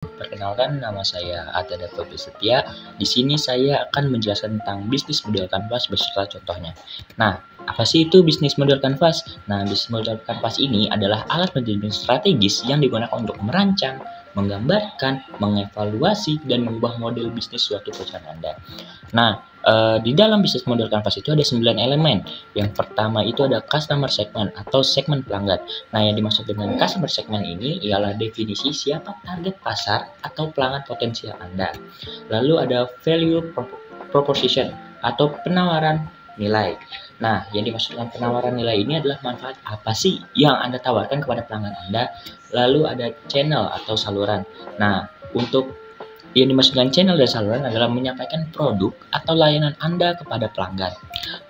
Perkenalkan, nama saya Atada Topi Setia. Di sini saya akan menjelaskan tentang bisnis model kanvas beserta contohnya. Nah, apa sih itu bisnis model kanvas? Nah, bisnis model kanvas ini adalah alat manajemen strategis yang digunakan untuk merancang, menggambarkan, mengevaluasi, dan mengubah model bisnis suatu perusahaan Anda. Nah, di dalam bisnis model kanvas itu ada 9 elemen. Yang pertama itu ada customer segment atau segmen pelanggan. Nah, yang dimaksud dengan customer segment ini ialah definisi siapa target pasar atau pelanggan potensial Anda. Lalu ada value proposition atau penawaran nilai. Nah, yang dimaksud dengan penawaran nilai ini adalah manfaat apa sih yang Anda tawarkan kepada pelanggan Anda. Lalu ada channel atau saluran. Nah, untuk yang dimaksud dengan channel dan saluran adalah menyampaikan produk atau layanan Anda kepada pelanggan.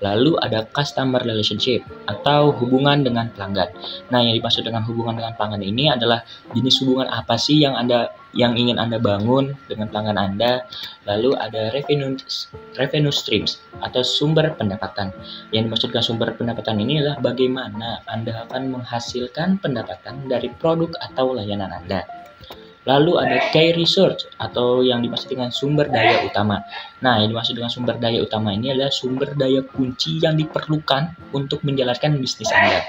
Lalu ada customer relationship atau hubungan dengan pelanggan. Nah, yang dimaksud dengan hubungan dengan pelanggan ini adalah jenis hubungan apa sih yang ingin Anda bangun dengan pelanggan Anda. Lalu ada revenue streams atau sumber pendapatan. Yang dimaksud dengan sumber pendapatan ini adalah bagaimana Anda akan menghasilkan pendapatan dari produk atau layanan Anda. Lalu ada key resource atau yang dimaksud dengan sumber daya utama. Nah, yang dimaksud dengan sumber daya utama ini adalah sumber daya kunci yang diperlukan untuk menjalankan bisnis Anda.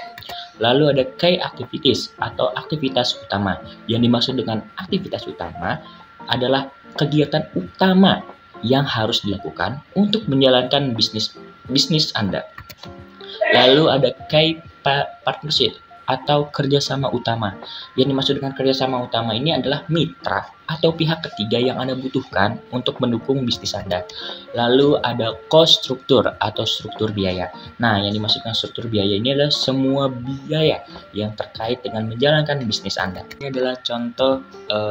Lalu ada key activities atau aktivitas utama. Yang dimaksud dengan aktivitas utama adalah kegiatan utama yang harus dilakukan untuk menjalankan bisnis Anda. Lalu ada key partnership atau kerjasama utama. Yang dimaksud dengan kerjasama utama ini adalah mitra atau pihak ketiga yang Anda butuhkan untuk mendukung bisnis Anda. Lalu ada cost struktur atau struktur biaya. Nah, yang dimaksud dengan struktur biaya ini adalah semua biaya yang terkait dengan menjalankan bisnis Anda. Ini adalah contoh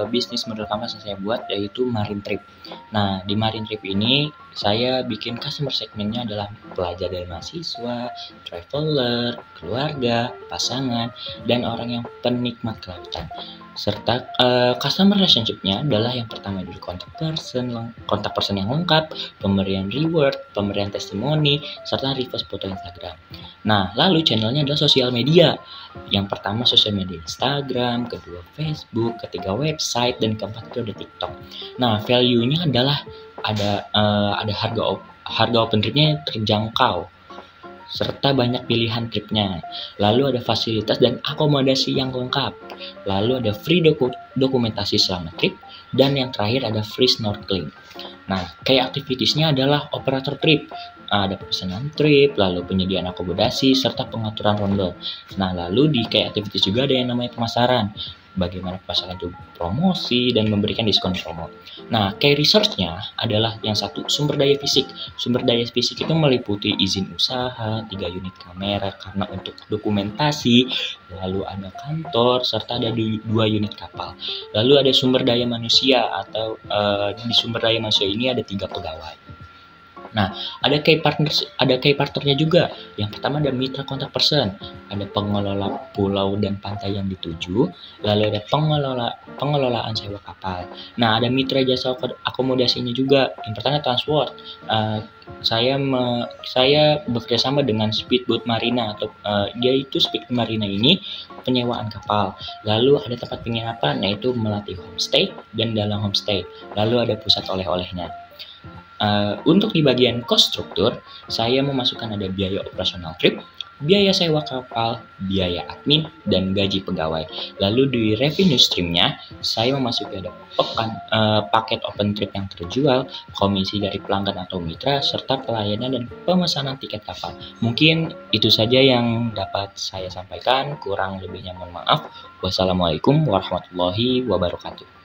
bisnis model kanvas yang saya buat, yaitu Marine Trip. Nah, di Marine Trip ini saya bikin customer segmentnya adalah pelajar dan mahasiswa, traveler, keluarga, pasangan, dan orang yang penikmat kelautan. Serta customer relationship-nya adalah yang pertama dulu kontak person yang lengkap, pemberian reward, pemberian testimoni, serta repost foto Instagram. Nah, lalu channelnya adalah sosial media. Yang pertama sosial media Instagram, kedua Facebook, ketiga website, dan keempat itu ada TikTok. Nah, value-nya adalah ada harga open trip-nya terjangkau, serta banyak pilihan tripnya. Lalu ada fasilitas dan akomodasi yang lengkap. Lalu ada free dokumentasi selama trip. Dan yang terakhir ada free snorkeling. Nah, kayak activities-nya adalah operator trip. Ada pemesanan trip, lalu penyediaan akomodasi, serta pengaturan ronde. Nah, lalu di kayak activities juga ada yang namanya pemasaran. Bagaimana pemasaran itu promosi dan memberikan diskon promo. Nah, key resource-nya adalah yang satu, sumber daya fisik. Sumber daya fisik itu meliputi izin usaha, 3 unit kamera karena untuk dokumentasi, lalu ada kantor, serta ada 2 unit kapal. Lalu ada sumber daya manusia atau di sumber daya manusia ini ada 3 pegawai. Nah, ada key partnernya juga. Yang pertama ada mitra kontak person, ada pengelola pulau dan pantai yang dituju, lalu ada pengelolaan sewa kapal. Nah, ada mitra jasa akomodasinya juga. Yang pertama transport. Saya bekerja sama dengan Speedboat Marina atau dia itu Speedboat Marina ini penyewaan kapal. Lalu ada tempat penginapan, yaitu Melati Homestay dan Dalang Homestay. Lalu ada pusat oleh-olehnya. Untuk di bagian cost struktur, saya memasukkan ada biaya operasional trip, biaya sewa kapal, biaya admin, dan gaji pegawai. Lalu di revenue stream-nya, saya memasuki ada paket open trip yang terjual, komisi dari pelanggan atau mitra, serta pelayanan dan pemesanan tiket kapal. Mungkin itu saja yang dapat saya sampaikan, kurang lebihnya mohon maaf. Wassalamualaikum warahmatullahi wabarakatuh.